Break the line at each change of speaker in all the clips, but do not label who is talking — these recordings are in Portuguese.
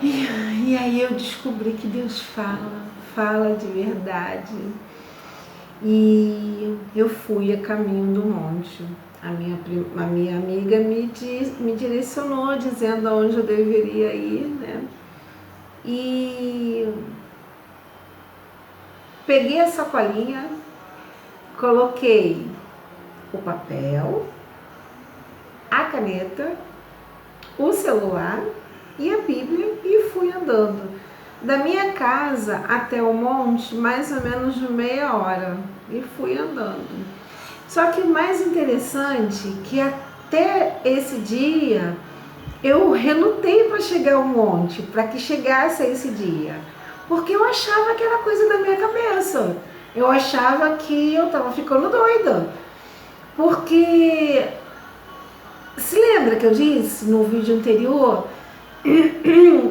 E aí eu descobri que Deus fala de verdade. E eu fui a caminho do monte. A minha amiga me direcionou, dizendo aonde eu deveria ir, né? E peguei a sacolinha, coloquei o papel, a caneta, o celular e a Bíblia e fui andando. Da minha casa até o monte, mais ou menos de meia hora, e fui andando. Só que o mais interessante é que até esse dia eu relutei para chegar ao monte, para que chegasse esse dia, porque eu achava que era coisa da minha cabeça. Eu achava que eu estava ficando doida, porque se lembra que eu disse no vídeo anterior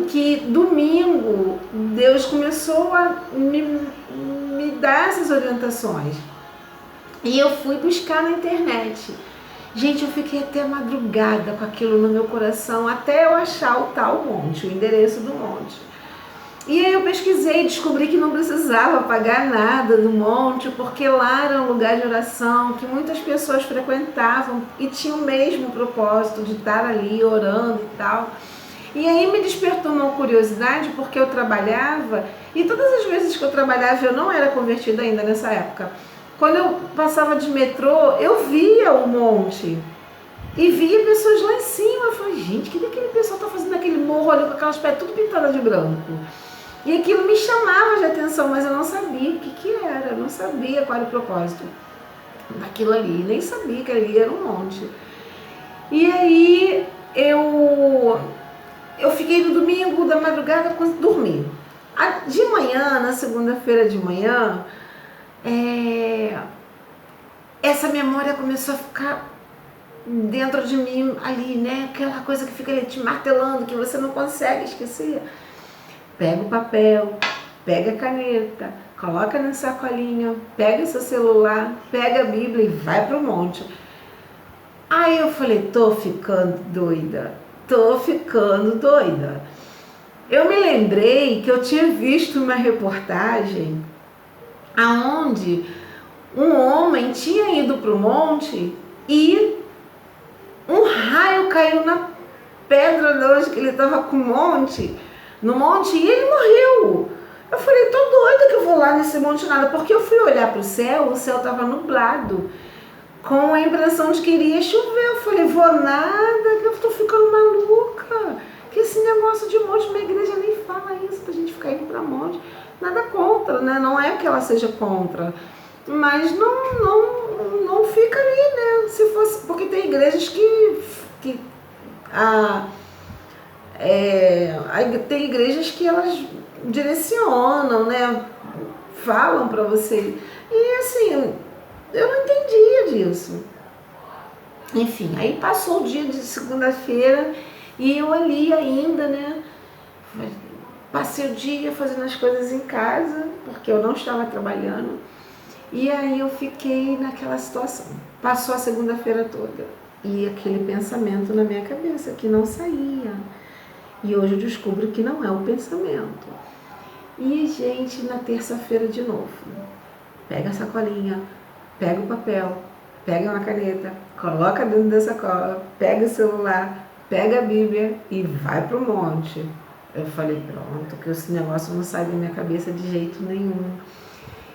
que domingo Deus começou a me dar essas orientações e eu fui buscar na internet. Gente, eu fiquei até madrugada com aquilo no meu coração, até eu achar o tal monte, o endereço do monte. E aí eu pesquisei e descobri que não precisava pagar nada do monte, porque lá era um lugar de oração, que muitas pessoas frequentavam e tinham o mesmo propósito de estar ali orando e tal. E aí me despertou uma curiosidade, porque eu trabalhava, e todas as vezes que eu trabalhava, eu não era convertida ainda nessa época. Quando eu passava de metrô, eu via o monte e via pessoas lá em cima. Eu falei, gente, o que aquele pessoal está fazendo naquele morro ali com aquelas pedras tudo pintadas de branco? E aquilo me chamava de atenção, mas eu não sabia o que era, eu não sabia qual era o propósito daquilo ali, nem sabia que ali era um monte. E aí eu fiquei no domingo da madrugada dormindo. De manhã, na segunda-feira de manhã, essa memória começou a ficar dentro de mim ali, né? Aquela coisa que fica ali te martelando, que você não consegue esquecer. Pega o papel, pega a caneta, coloca na sacolinha, pega seu celular, pega a Bíblia e vai pro monte. Aí eu falei, tô ficando doida. Eu me lembrei que eu tinha visto uma reportagem aonde um homem tinha ido para o monte e um raio caiu na pedra de onde ele estava com no monte, e ele morreu. Eu falei, tô doida que eu vou lá nesse monte nada, porque eu fui olhar para o céu estava nublado, com a impressão de que iria chover. Eu falei, vou nada, que eu tô ficando maluca, que esse negócio de monte, minha igreja nem fala isso, pra gente ficar indo pra monte. Nada contra, né? Não é que ela seja contra, mas não fica ali, né? Se fosse, porque tem igrejas que tem igrejas que elas direcionam, né? Falam pra você. E assim, eu não entendia disso. Enfim, aí passou o dia de segunda-feira e eu ali ainda, né? Passei o dia fazendo as coisas em casa, porque eu não estava trabalhando. E aí eu fiquei naquela situação. Passou a segunda-feira toda e aquele pensamento na minha cabeça que não saía. E hoje eu descubro que não é o pensamento. E, gente, na terça-feira de novo, pega a sacolinha, pega o papel, pega uma caneta, coloca dentro da sacola, pega o celular, pega a Bíblia e vai pro monte. Eu falei, pronto, que esse negócio não sai da minha cabeça de jeito nenhum.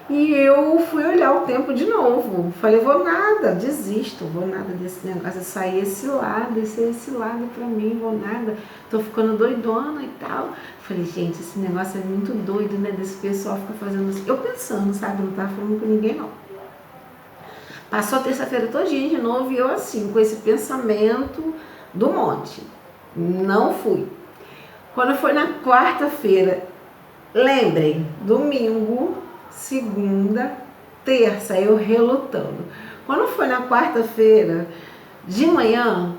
E eu fui olhar o tempo de novo. Falei, vou nada, desisto, vou nada desse negócio, sair esse lado pra mim, vou nada, tô ficando doidona e tal. Falei, gente, esse negócio é muito doido, né, desse pessoal ficar fazendo assim. Eu pensando, sabe, não tava falando com ninguém não. Passou a terça-feira todinha de novo e eu assim, com esse pensamento do monte. Não fui. Quando foi na quarta-feira, lembrem, domingo, segunda, terça, eu relutando. Quando foi na quarta-feira, de manhã,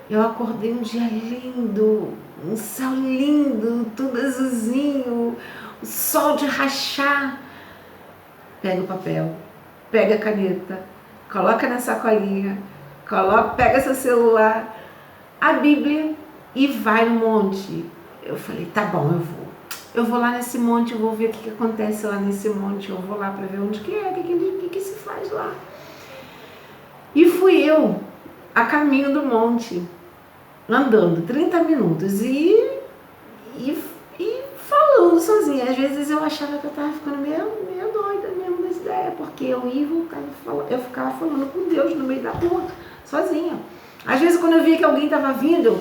eu acordei um dia lindo, um céu lindo, tudo azulzinho, o sol de rachar. Pega o papel, pega a caneta, coloca na sacolinha, pega seu celular, a Bíblia e vai no monte. eu falei, tá bom, eu vou. Eu vou lá nesse monte, eu vou ver o que acontece lá nesse monte, eu vou lá para ver onde que é, o que se faz lá. E fui eu, a caminho do monte, andando 30 minutos e falando sozinha. Às vezes eu achava que eu estava ficando meio doida mesmo das ideias, porque eu ia e voltava, eu ficava falando com Deus no meio da rua, sozinha. Às vezes quando eu via que alguém estava vindo,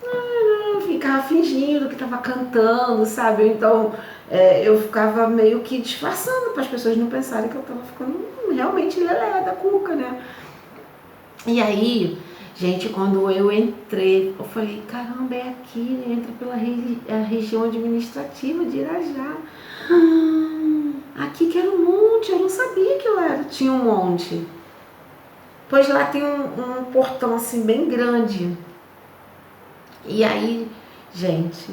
eu ficava fingindo que estava cantando, sabe? Então eu ficava meio que disfarçando para as pessoas não pensarem que eu estava ficando realmente lelé da cuca, né? E aí, gente, quando eu entrei, eu falei, caramba, é aqui, entra pela região administrativa de Irajá. Aqui que era um monte, eu não sabia que lá tinha um monte. Pois lá tem um portão assim bem grande. E aí, gente,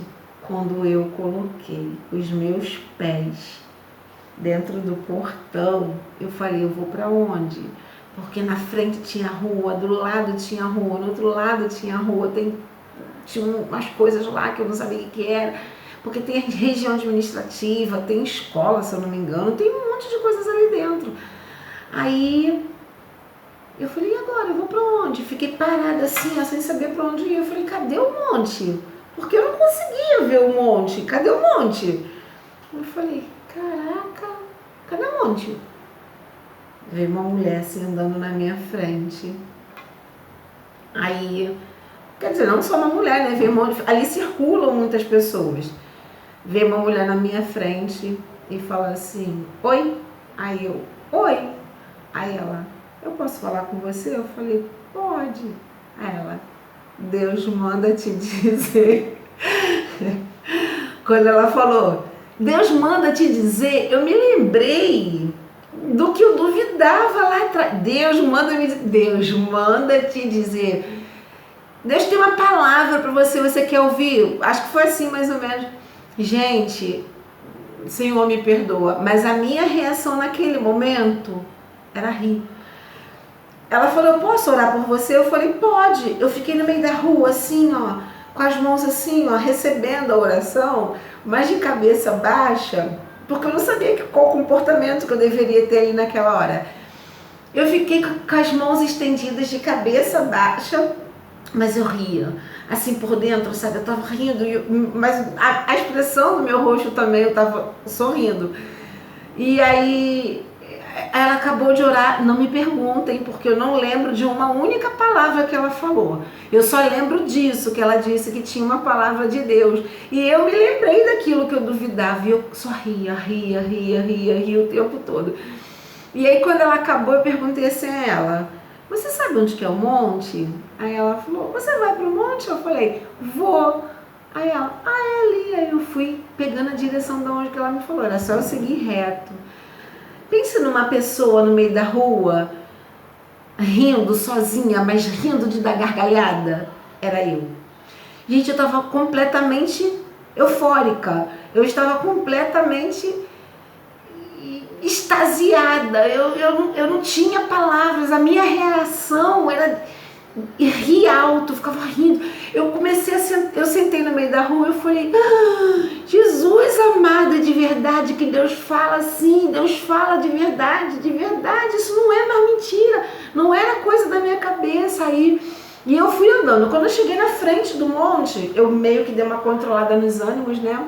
quando eu coloquei os meus pés dentro do portão, eu falei, eu vou pra onde? Porque na frente tinha rua, do lado tinha rua, no outro lado tinha rua, tinha umas coisas lá que eu não sabia o que era, porque tem região administrativa, tem escola, se eu não me engano, tem um monte de coisas ali dentro. Aí eu falei, e agora? Eu vou pra onde? Fiquei parada assim, sem saber pra onde ir. Eu falei, cadê o monte? Porque eu não conseguia ver o monte. Cadê o monte? Eu falei, caraca, cadê o monte? Veio uma mulher assim andando na minha frente. Aí, quer dizer, não só uma mulher, né? Ali circulam muitas pessoas. Veio uma mulher na minha frente e fala assim, oi? Aí eu, oi? Aí ela, eu posso falar com você? Eu falei, pode. Aí ela, Deus manda te dizer. Quando ela falou, Deus manda te dizer, eu me lembrei do que eu duvidava lá atrás. Deus manda te dizer. Deus tem uma palavra para você, você quer ouvir? Acho que foi assim mais ou menos. Gente, Senhor me perdoa, mas a minha reação naquele momento era rir. Ela falou, eu posso orar por você? Eu falei, pode. Eu fiquei no meio da rua assim, ó, com as mãos assim, ó, recebendo a oração, mas de cabeça baixa, porque eu não sabia qual comportamento que eu deveria ter ali naquela hora. Eu fiquei com as mãos estendidas de cabeça baixa, mas eu ria, assim por dentro, sabe? Eu tava rindo, mas a expressão do meu rosto também, eu tava sorrindo. E aí ela acabou de orar, não me perguntem, porque eu não lembro de uma única palavra que ela falou. Eu só lembro disso, que ela disse que tinha uma palavra de Deus. E eu me lembrei daquilo que eu duvidava, e eu só ria o tempo todo. E aí quando ela acabou, eu perguntei assim a ela, você sabe onde que é o monte? Aí ela falou, você vai pro monte? Eu falei, vou. Aí ela, é ali. Aí eu fui pegando a direção de onde que ela me falou, era só eu seguir reto. Pense numa pessoa no meio da rua, rindo sozinha, mas rindo de dar gargalhada. Era eu. Gente, eu estava completamente eufórica. Eu estava completamente extasiada. Eu não tinha palavras. A minha reação era rir alto, ficava rindo. Eu sentei no meio da rua e eu falei, Jesus amado, de verdade que Deus fala assim, Deus fala de verdade, isso não é mais mentira, não era coisa da minha cabeça aí. E eu fui andando. Quando eu cheguei na frente do monte, eu meio que dei uma controlada nos ânimos, né?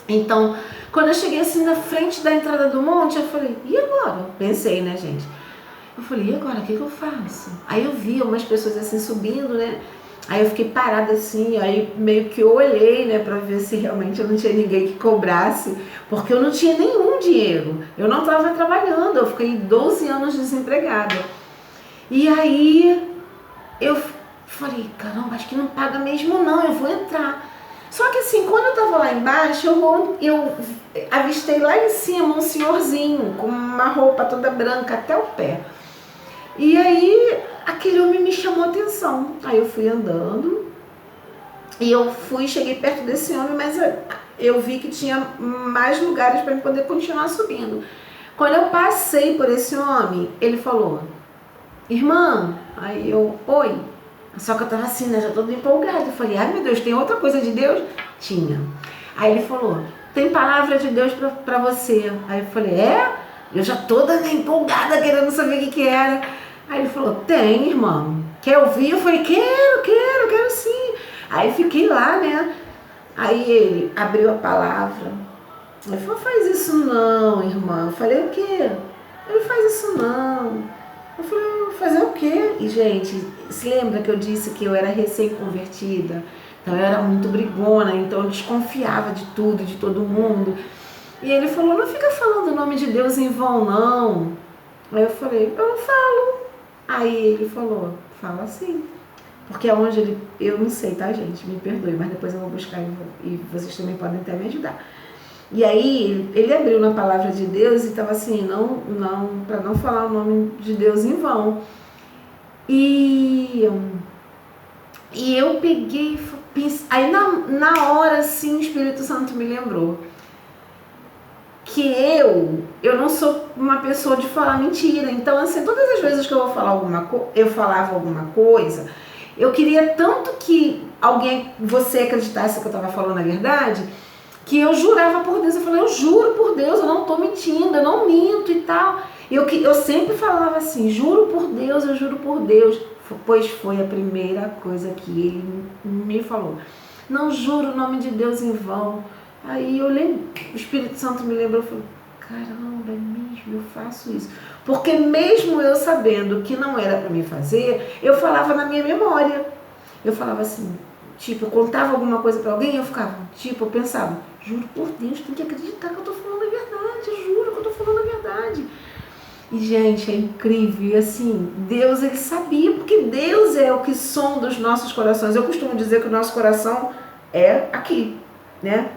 Então, quando eu cheguei assim na frente da entrada do monte, eu falei, e agora? Pensei, né, gente? Eu falei, e agora, o que eu faço? Aí eu vi umas pessoas assim subindo, né? Aí eu fiquei parada assim, aí meio que eu olhei, né, pra ver se realmente eu não tinha ninguém que cobrasse, porque eu não tinha nenhum dinheiro. Eu não estava trabalhando, eu fiquei 12 anos desempregada. E aí eu falei, caramba, acho que não paga mesmo não, eu vou entrar. Só que assim, quando eu tava lá embaixo, eu avistei lá em cima um senhorzinho com uma roupa toda branca até o pé. E aí aquele homem me chamou a atenção. Aí eu fui andando e cheguei perto desse homem, mas eu vi que tinha mais lugares para eu poder continuar subindo. Quando eu passei por esse homem, ele falou, irmã, aí eu, oi. Só que eu tava assim, né, já toda empolgada. Eu falei, ai meu Deus, tem outra coisa de Deus? Tinha. Aí ele falou, tem palavra de Deus pra você. Aí eu falei, é? Eu já toda empolgada, querendo saber o que era. Aí ele falou, tem, irmão. Quer ouvir? Eu falei, quero sim. Aí fiquei lá, né? Aí ele abriu a palavra. Ele falou, faz isso não, irmã. Eu falei, o quê? Ele faz isso não. Eu falei, fazer o quê? E, gente, se lembra que eu disse que eu era recém-convertida? Então eu era muito brigona, então eu desconfiava de tudo, de todo mundo. E ele falou, não fica falando o nome de Deus em vão, não. Aí eu falei, eu não falo. Aí ele falou, fala sim. Porque aonde ele... Eu não sei, tá, gente? Me perdoe, mas depois eu vou buscar e vocês também podem até me ajudar. E aí ele abriu na palavra de Deus e estava assim, para não falar o nome de Deus em vão. E eu peguei, pensei, aí na hora assim o Espírito Santo me lembrou que eu não sou uma pessoa de falar mentira. Então assim, todas as vezes que eu vou falar eu falava alguma coisa, eu queria tanto que você acreditasse que eu estava falando a verdade, que eu jurava por Deus. Eu falei, eu juro por Deus, eu não estou mentindo, eu não minto e tal. Eu sempre falava assim, juro por Deus, eu juro por Deus. Pois foi a primeira coisa que ele me falou. Não juro o nome de Deus em vão. Aí eu lembro, o Espírito Santo me lembrou, eu falei, caramba, é mesmo, eu faço isso. Porque mesmo eu sabendo que não era para me fazer, eu falava na minha memória. Eu falava assim, tipo, eu contava alguma coisa para alguém e eu ficava, tipo, eu pensava, juro por Deus, tem que acreditar que eu tô falando a verdade, eu juro que eu tô falando a verdade. E, gente, é incrível. E, assim, Deus, ele sabia, porque Deus é o que sonda os nossos corações. Eu costumo dizer que o nosso coração é aqui, né?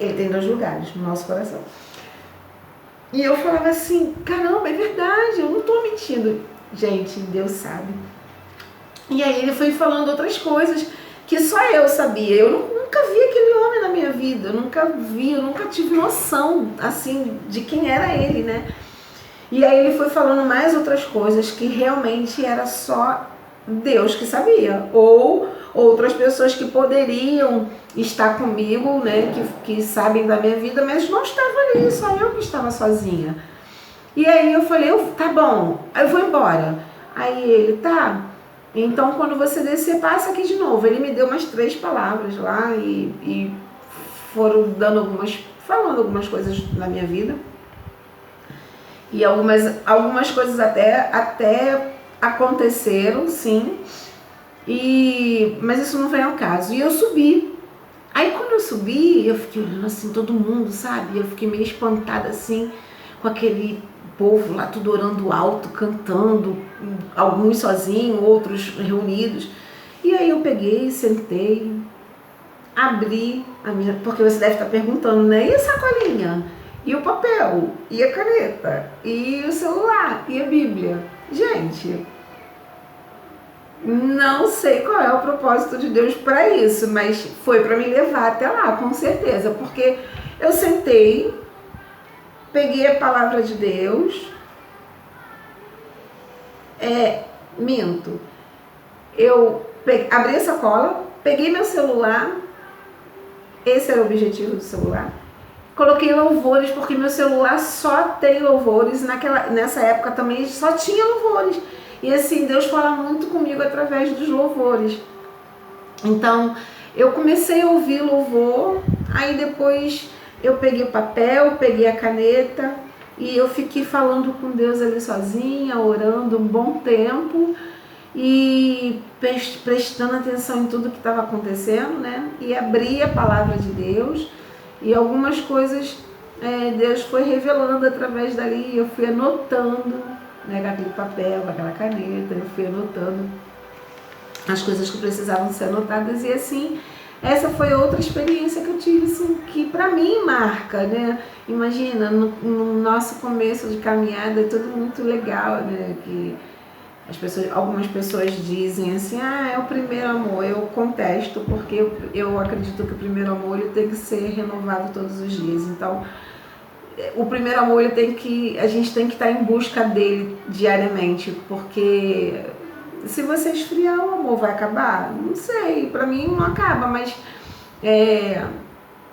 Ele tem 2 lugares no nosso coração. E eu falava assim, caramba, é verdade, eu não tô mentindo. Gente, Deus sabe. E aí ele foi falando outras coisas que só eu sabia. Eu nunca vi aquele homem na minha vida, eu nunca tive noção, assim, de quem era ele, né? E aí ele foi falando mais outras coisas que realmente era só Deus que sabia. Ou outras pessoas que poderiam estar comigo, né, que sabem da minha vida, mas não estavam ali, só eu que estava sozinha. E aí eu falei, tá bom, eu vou embora. Aí ele, tá, então quando você descer, passa aqui de novo. Ele me deu umas 3 palavras lá e foram falando algumas coisas na minha vida. E algumas coisas até aconteceram, sim, mas isso não vem ao caso. E eu subi. Aí quando eu subi, eu fiquei olhando assim, todo mundo, sabe? Eu fiquei meio espantada assim, com aquele povo lá tudo orando alto, cantando, alguns sozinhos, outros reunidos. E aí eu peguei, sentei, abri porque você deve estar perguntando, né? E a sacolinha? E o papel? E a caneta? E o celular? E a Bíblia? Gente, não sei qual é o propósito de Deus para isso, mas foi para me levar até lá, com certeza. Porque eu sentei, peguei a palavra de Deus, eu abri a sacola, peguei meu celular, esse era o objetivo do celular. Coloquei louvores, porque meu celular só tem louvores. Nessa época também só tinha louvores. E assim, Deus fala muito comigo através dos louvores. Então, eu comecei a ouvir louvor, aí depois eu peguei o papel, peguei a caneta e eu fiquei falando com Deus ali sozinha, orando um bom tempo e prestando atenção em tudo que estava acontecendo, né? E abri a palavra de Deus. E algumas coisas Deus foi revelando através dali, eu fui anotando, né, com aquele papel, com aquela caneta, eu fui anotando as coisas que precisavam ser anotadas. E assim, essa foi outra experiência que eu tive, assim, que pra mim marca, né? Imagina, no nosso começo de caminhada é tudo muito legal, né? Que algumas pessoas dizem assim, é o primeiro amor. Eu contesto, porque eu acredito que o primeiro amor ele tem que ser renovado todos os dias. Então, o primeiro amor a gente tem que estar em busca dele diariamente, porque se você esfriar, o amor vai acabar? Não sei, pra mim não acaba, mas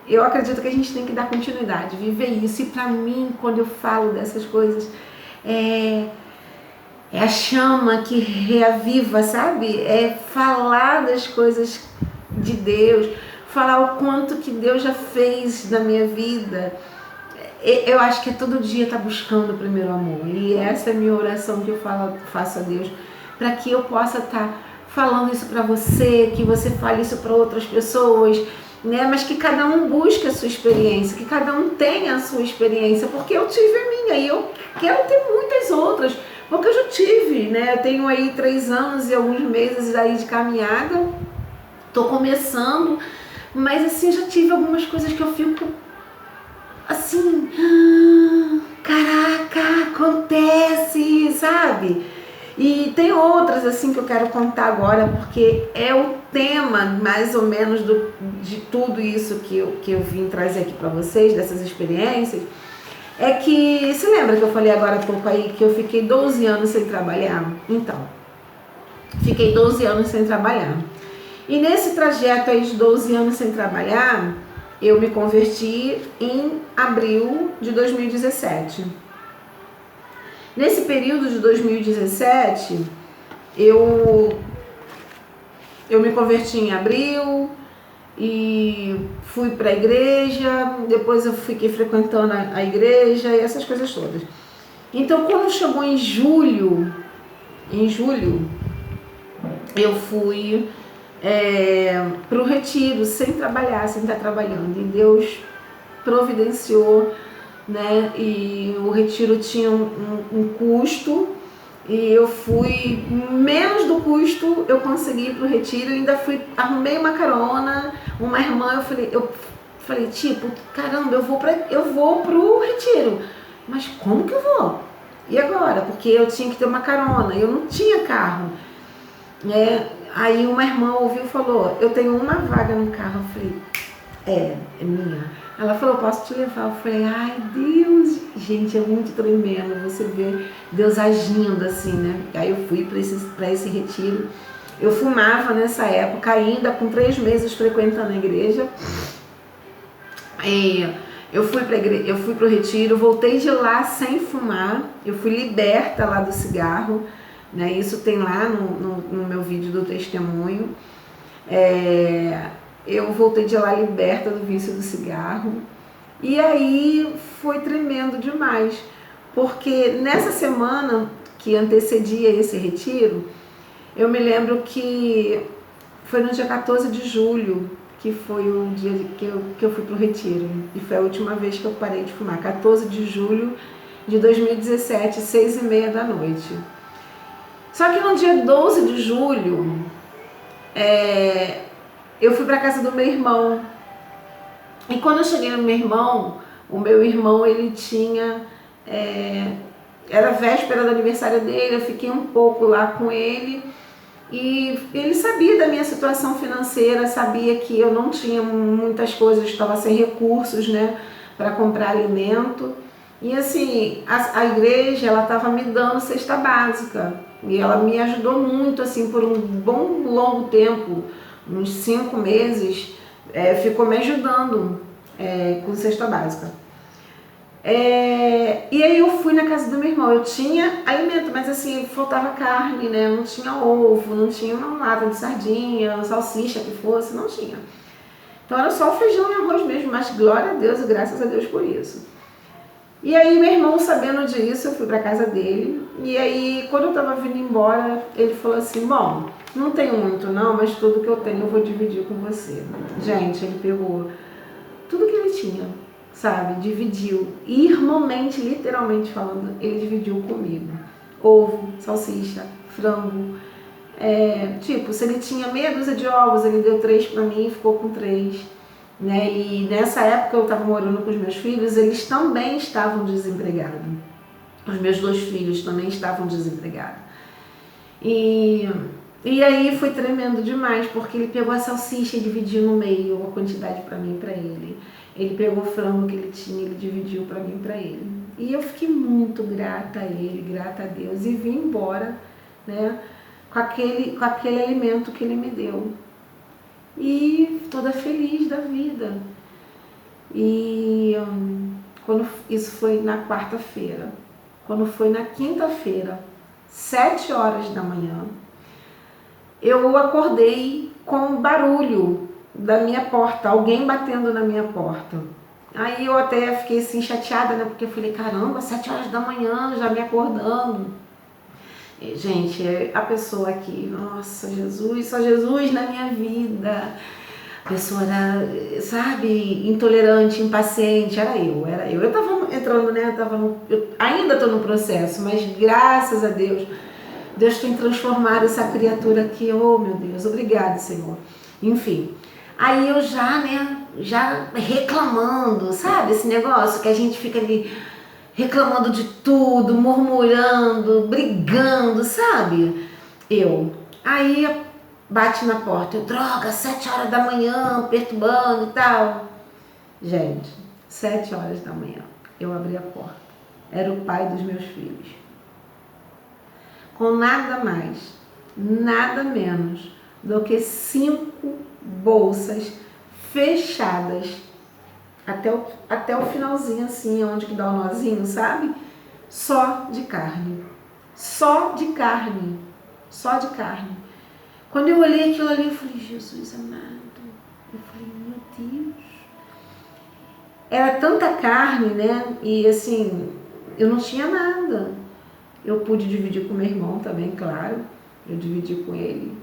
Eu acredito que a gente tem que dar continuidade, viver isso. E pra mim, quando eu falo dessas coisas, é a chama que reaviva, sabe? É falar das coisas de Deus, falar o quanto que Deus já fez na minha vida. Eu acho que é todo dia estar buscando o primeiro amor. E essa é a minha oração que eu faço a Deus, para que eu possa estar falando isso para você, que você fale isso para outras pessoas, né? Mas que cada um busque a sua experiência, que cada um tenha a sua experiência, porque eu tive a minha e eu quero ter muitas outras, porque eu já tive, né? Eu tenho aí 3 anos e alguns meses aí de caminhada, tô começando, mas assim, já tive algumas coisas que eu fico assim, caraca, acontece, sabe? E tem outras assim que eu quero contar agora, porque é o tema mais ou menos de tudo isso que eu vim trazer aqui para vocês, dessas experiências. É que, se lembra que eu falei agora há pouco aí que eu fiquei 12 anos sem trabalhar? Então, fiquei 12 anos sem trabalhar. E nesse trajeto aí de 12 anos sem trabalhar, eu me converti em abril de 2017. Nesse período de 2017, eu me converti em abril e fui para a igreja, depois eu fiquei frequentando a igreja e essas coisas todas. Então, quando chegou em julho, eu fui para o retiro, sem trabalhar, sem estar trabalhando. E Deus providenciou, né? E o retiro tinha um custo, e eu fui, menos do custo, eu consegui ir para o retiro. Ainda arrumei uma carona, uma irmã, eu falei, tipo, caramba, eu vou pro retiro, mas como que eu vou? E agora? Porque eu tinha que ter uma carona, eu não tinha carro, né? Aí uma irmã ouviu e falou, eu tenho uma vaga no carro. Eu falei, é minha. Ela falou, posso te levar? Eu falei, ai Deus, gente, é muito tremendo você ver Deus agindo assim, né? Aí eu fui para esse retiro. Eu fumava nessa época ainda, com 3 meses frequentando a igreja. Eu fui pro retiro, voltei de lá sem fumar. Eu fui liberta lá do cigarro, né? Isso tem lá no meu vídeo do testemunho. Eu voltei de lá liberta do vício do cigarro. E aí foi tremendo demais, porque nessa semana que antecedia esse retiro, eu me lembro que foi no dia 14 de julho, que foi o dia que eu fui pro retiro. E foi a última vez que eu parei de fumar, 14 de julho de 2017, 6h30 da noite. Só que no dia 12 de julho, eu fui para casa do meu irmão. E quando eu cheguei no meu irmão, o meu irmão, ele tinha... era véspera do aniversário dele, eu fiquei um pouco lá com ele. E ele sabia da minha situação financeira, sabia que eu não tinha muitas coisas, estava sem recursos, né, para comprar alimento. E assim, a igreja, ela estava me dando cesta básica. E ela me ajudou muito, assim, por um bom longo tempo, uns 5 meses, ficou me ajudando com cesta básica. E aí eu fui na casa do meu irmão. Eu tinha alimento, mas assim, faltava carne, né? Não tinha ovo, não tinha uma lata de sardinha, uma salsicha que fosse, não tinha. Então era só o feijão e arroz mesmo, mas glória a Deus e graças a Deus por isso. E aí meu irmão, sabendo disso, eu fui pra casa dele. E aí quando eu tava vindo embora, ele falou assim, bom, não tenho muito não, mas tudo que eu tenho eu vou dividir com você. Gente, ele pegou tudo que ele tinha, sabe, dividiu, irmãmente, literalmente falando, ele dividiu comigo. Ovo, salsicha, frango, tipo, se ele tinha meia dúzia de ovos, ele deu 3 pra mim e ficou com 3, né? E nessa época eu tava morando com os meus filhos, eles também estavam desempregados. Os meus 2 filhos também estavam desempregados. E aí foi tremendo demais, porque ele pegou a salsicha e dividiu no meio, a quantidade pra mim e pra ele. Ele pegou o frango que ele tinha, ele dividiu para mim e para ele. E eu fiquei muito grata a ele, grata a Deus. E vim embora, né, com aquele alimento que ele me deu. e toda feliz da vida. E quando isso foi na quarta-feira, quando foi na quinta-feira, 7 horas da manhã, eu acordei com o barulho da minha porta, alguém batendo na minha porta. Aí eu até fiquei assim chateada, né? Porque eu falei, caramba, 7 horas da manhã, já me acordando. E, gente, a pessoa aqui, nossa, Jesus, só Jesus na minha vida. A pessoa era, sabe, intolerante, impaciente, era eu. Eu tava entrando, né? Eu ainda tô no processo, mas graças a Deus, Deus tem transformado essa criatura aqui. Oh, meu Deus, obrigado, Senhor. Enfim, aí eu já reclamando, sabe? Esse negócio que a gente fica ali reclamando de tudo, murmurando, brigando, sabe? Aí bate na porta, droga, 7 horas da manhã, perturbando e tal. Gente, 7 horas da manhã, eu abri a porta. Era o pai dos meus filhos. Com nada mais, nada menos do que 5 bolsas fechadas até o finalzinho assim, onde que dá o nozinho, sabe? Só de carne. Só de carne. Só de carne. Quando eu olhei aquilo ali, eu falei, Jesus amado. Eu falei, meu Deus. Era tanta carne, né? E assim, eu não tinha nada. Eu pude dividir com meu irmão também, claro. Eu dividi com ele.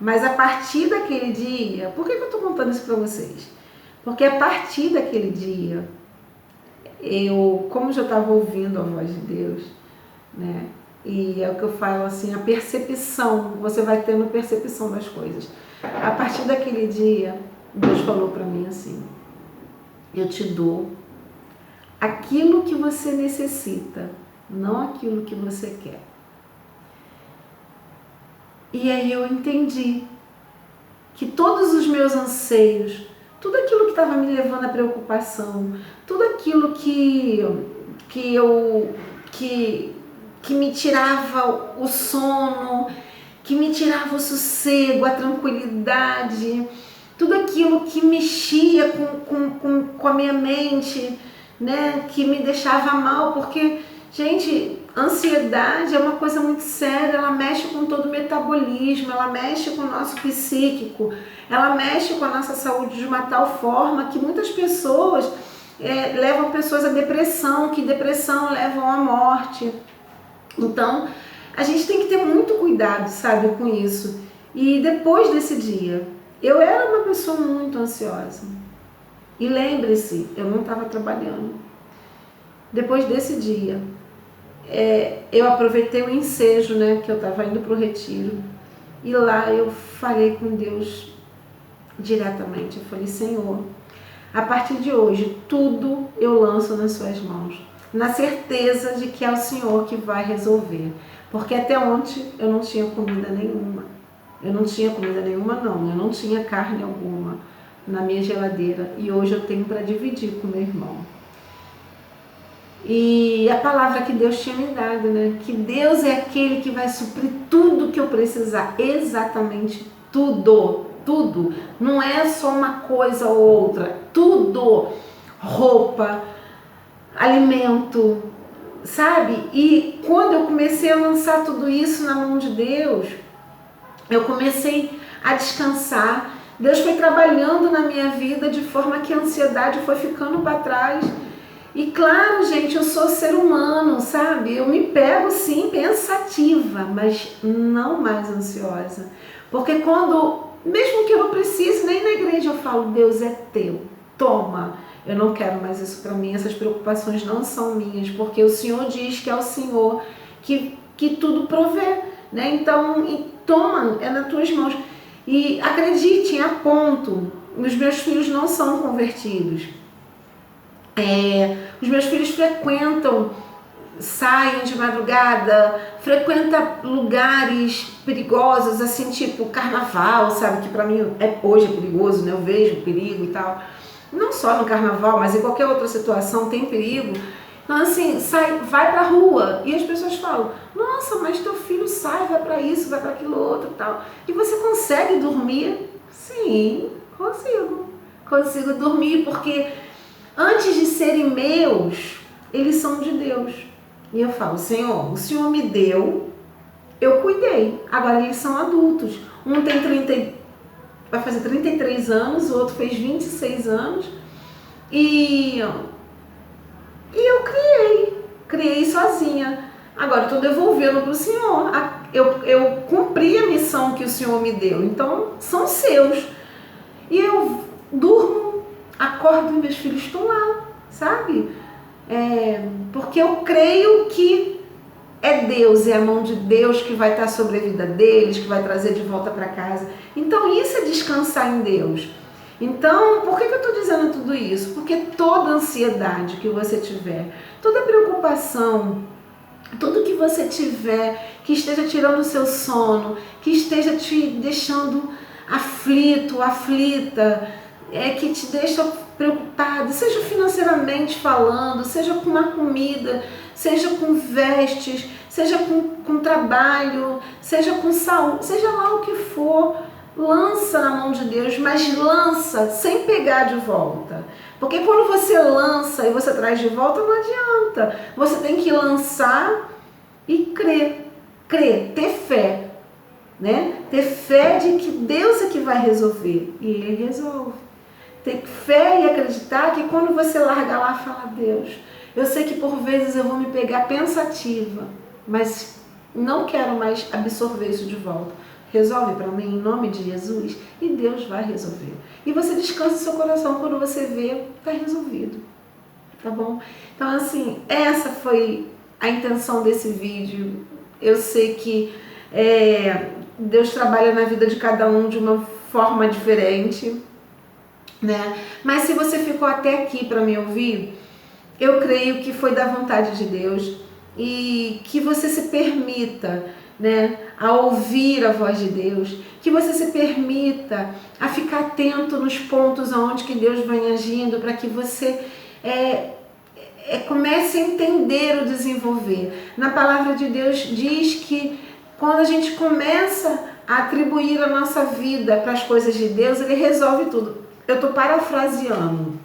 Mas a partir daquele dia, por que eu tô contando isso pra vocês? Porque a partir daquele dia, como já estava ouvindo a voz de Deus, né? E é o que eu falo assim, a percepção, você vai tendo percepção das coisas. A partir daquele dia, Deus falou para mim assim, eu te dou aquilo que você necessita, não aquilo que você quer. E aí eu entendi que todos os meus anseios, tudo aquilo que estava me levando à preocupação, tudo aquilo que me tirava o sono, que me tirava o sossego, a tranquilidade, tudo aquilo que mexia com a minha mente, né, que me deixava mal, porque, gente, ansiedade é uma coisa muito séria, ela mexe com todo o metabolismo, ela mexe com o nosso psíquico, ela mexe com a nossa saúde de uma tal forma que muitas pessoas levam pessoas à depressão, que depressão levam à morte. Então, a gente tem que ter muito cuidado, sabe, com isso. E depois desse dia, eu era uma pessoa muito ansiosa. E lembre-se, eu não estava trabalhando. Depois desse dia, eu aproveitei o ensejo, né, que eu estava indo para o retiro. E lá eu falei com Deus diretamente. Eu falei, Senhor, a partir de hoje, tudo eu lanço nas suas mãos. Na certeza de que é o Senhor que vai resolver. Porque até ontem eu não tinha comida nenhuma. Eu não tinha comida nenhuma, não. Eu não tinha carne alguma na minha geladeira. E hoje eu tenho para dividir com meu irmão. E a palavra que Deus tinha me dado, né? Que Deus é aquele que vai suprir tudo que eu precisar. Exatamente tudo. Tudo. Não é só uma coisa ou outra. Tudo. Roupa, alimento, sabe? E quando eu comecei a lançar tudo isso na mão de Deus, eu comecei a descansar. Deus foi trabalhando na minha vida de forma que a ansiedade foi ficando para trás. E claro, gente, eu sou ser humano, sabe? Eu me pego sim pensativa, mas não mais ansiosa. Porque quando, mesmo que eu não precise, nem na igreja eu falo, Deus é teu, toma. Eu não quero mais isso para mim, essas preocupações não são minhas, porque o Senhor diz que é o Senhor que tudo provê, né? Então, toma, é nas tuas mãos. E acreditem, a ponto, os meus filhos não são convertidos. Os meus filhos saem de madrugada, frequentam lugares perigosos, assim, tipo carnaval, sabe? Que para mim hoje é perigoso, né? Eu vejo perigo e tal. Não só no carnaval, mas em qualquer outra situação tem perigo. Então, assim, vai pra rua e as pessoas falam, nossa, mas teu filho sai, vai pra isso, vai pra aquilo outro e tal. E você consegue dormir, Sim, consigo. Consigo dormir porque antes de serem meus, eles são de Deus. E eu falo, Senhor, o Senhor me deu, eu cuidei. Agora eles são adultos. Um tem vai fazer 33 anos, o outro fez 26 anos. E eu criei sozinha. Agora eu estou devolvendo para o Senhor. Eu cumpri a missão que o Senhor me deu. Então são seus. E eu durmo, acordo e meus filhos estão lá, sabe? Porque eu creio que é Deus, é a mão de Deus que vai estar sobre a vida deles, que vai trazer de volta para casa. Então isso é descansar em Deus. Então, por que eu estou dizendo tudo isso? Porque toda ansiedade que você tiver, toda preocupação, tudo que você tiver que esteja tirando o seu sono, que esteja te deixando aflito, aflita, que te deixa preocupado, seja financeiramente falando, seja com uma comida, seja com vestes, seja com trabalho, seja com saúde, seja lá o que for, lança na mão de Deus, mas lança sem pegar de volta. Porque quando você lança e você traz de volta, não adianta. Você tem que lançar e crer, ter fé, né? Ter fé de que Deus é que vai resolver e Ele resolve. Ter fé e acreditar que quando você larga lá, fala, Deus, eu sei que por vezes eu vou me pegar pensativa, mas não quero mais absorver isso de volta. Resolve para mim em nome de Jesus e Deus vai resolver. E você descansa o seu coração quando você vê, está resolvido. Tá bom? Então assim, essa foi a intenção desse vídeo. Eu sei que Deus trabalha na vida de cada um de uma forma diferente, né? Mas se você ficou até aqui para me ouvir, eu creio que foi da vontade de Deus e que você se permita, né, a ouvir a voz de Deus, que você se permita a ficar atento nos pontos aonde que Deus vem agindo, para que você comece a entender o desenvolver. Na palavra de Deus diz que quando a gente começa a atribuir a nossa vida para as coisas de Deus, Ele resolve tudo. Eu estou parafraseando.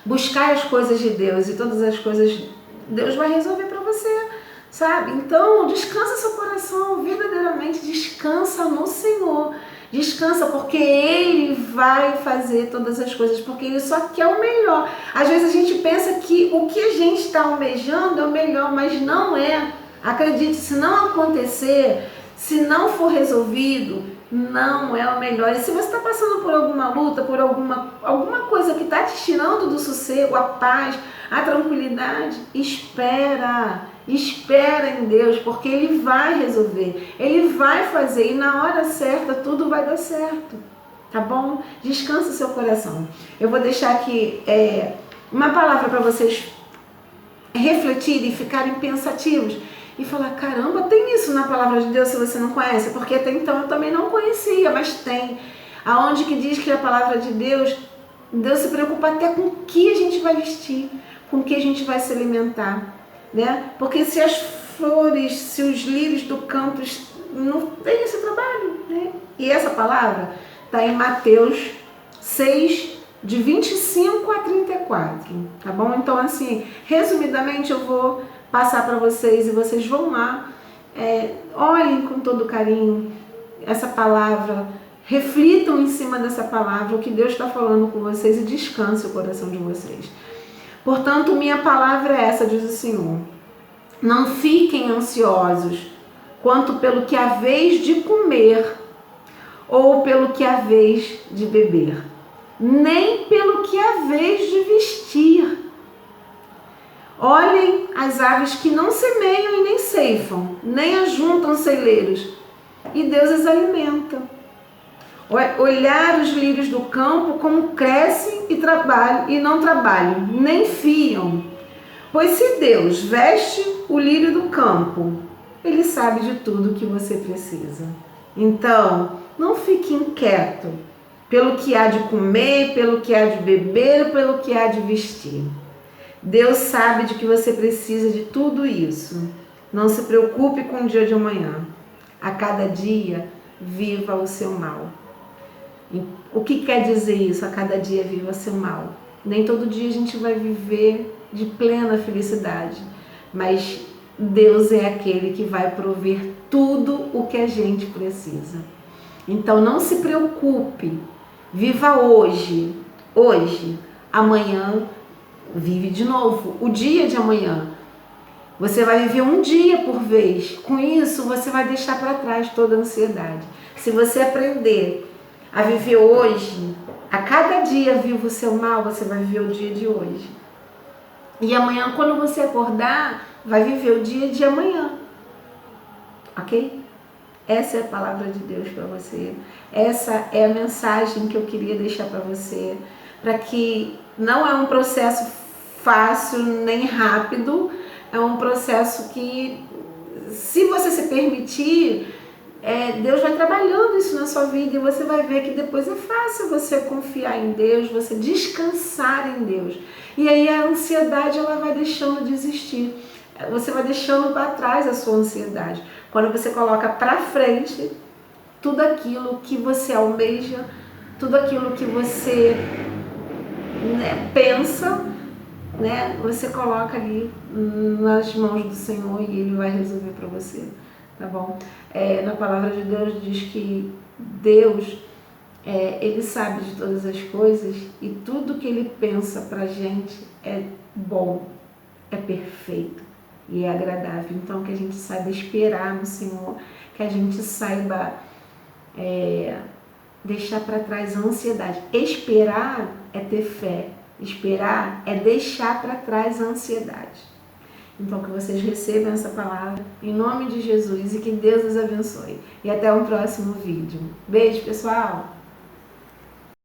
Buscar as coisas de Deus e todas as coisas Deus vai resolver para você, sabe? Então, descansa seu coração, verdadeiramente descansa no Senhor. Descansa porque Ele vai fazer todas as coisas, porque Ele só quer o melhor. Às vezes a gente pensa que o que a gente está almejando é o melhor, mas não é. Acredite, se não acontecer, se não for resolvido, não é o melhor. E se você está passando por alguma luta, por alguma coisa que está te tirando do sossego, a paz, a tranquilidade, espera em Deus, porque Ele vai resolver, Ele vai fazer e na hora certa tudo vai dar certo, tá bom? Descansa o seu coração. Eu vou deixar aqui uma palavra para vocês refletirem e ficarem pensativos e falar, caramba, tem isso na palavra de Deus se você não conhece, porque até então eu também não conhecia, mas tem. Aonde que diz que a palavra de Deus se preocupa até com o que a gente vai vestir, com o que a gente vai se alimentar, né? Porque se as flores, se os lírios do campo não têm esse trabalho, né? E essa palavra está em Mateus 6, de 25 a 34, tá bom? Então, assim, resumidamente eu vou passar para vocês e vocês vão lá, olhem com todo carinho essa palavra, reflitam em cima dessa palavra, o que Deus está falando com vocês e descanse o coração de vocês. Portanto, minha palavra é essa, diz o Senhor. Não fiquem ansiosos quanto pelo que haveis de comer ou pelo que haveis de beber, nem pelo que haveis de vestir. Olhem as aves que não semeiam e nem ceifam, nem ajuntam celeiros, e Deus as alimenta. Olhar os lírios do campo como crescem e não trabalham, nem fiam. Pois se Deus veste o lírio do campo, Ele sabe de tudo que você precisa. Então, não fique inquieto pelo que há de comer, pelo que há de beber, pelo que há de vestir. Deus sabe de que você precisa de tudo isso. Não se preocupe com o dia de amanhã. A cada dia, viva o seu mal. O que quer dizer isso? A cada dia viva seu mal. Nem todo dia a gente vai viver de plena felicidade, mas Deus é aquele que vai prover tudo o que a gente precisa. Então não se preocupe, viva hoje, amanhã vive de novo, o dia de amanhã. Você vai viver um dia por vez. Com isso, você vai deixar para trás toda a ansiedade. Se você aprender a viver hoje, a cada dia viva o seu mal, você vai viver o dia de hoje. E amanhã, quando você acordar, vai viver o dia de amanhã. Ok? Essa é a palavra de Deus para você. Essa é a mensagem que eu queria deixar para você. Para que não é um processo fácil nem rápido, é um processo que, se você se permitir, Deus vai trabalhando isso na sua vida e você vai ver que depois é fácil você confiar em Deus, você descansar em Deus. E aí a ansiedade ela vai deixando de existir. Você vai deixando para trás a sua ansiedade. Quando você coloca para frente tudo aquilo que você almeja, tudo aquilo que você pensa, você coloca ali nas mãos do Senhor e Ele vai resolver para você, tá bom? Na palavra de Deus diz que Deus, Ele sabe de todas as coisas e tudo que Ele pensa pra gente é bom, é perfeito e é agradável. Então que a gente saiba esperar no Senhor, que a gente saiba deixar para trás a ansiedade. Esperar é ter fé. Esperar é deixar para trás a ansiedade. Então que vocês recebam essa palavra em nome de Jesus e que Deus os abençoe. E até o próximo vídeo. Beijo, pessoal!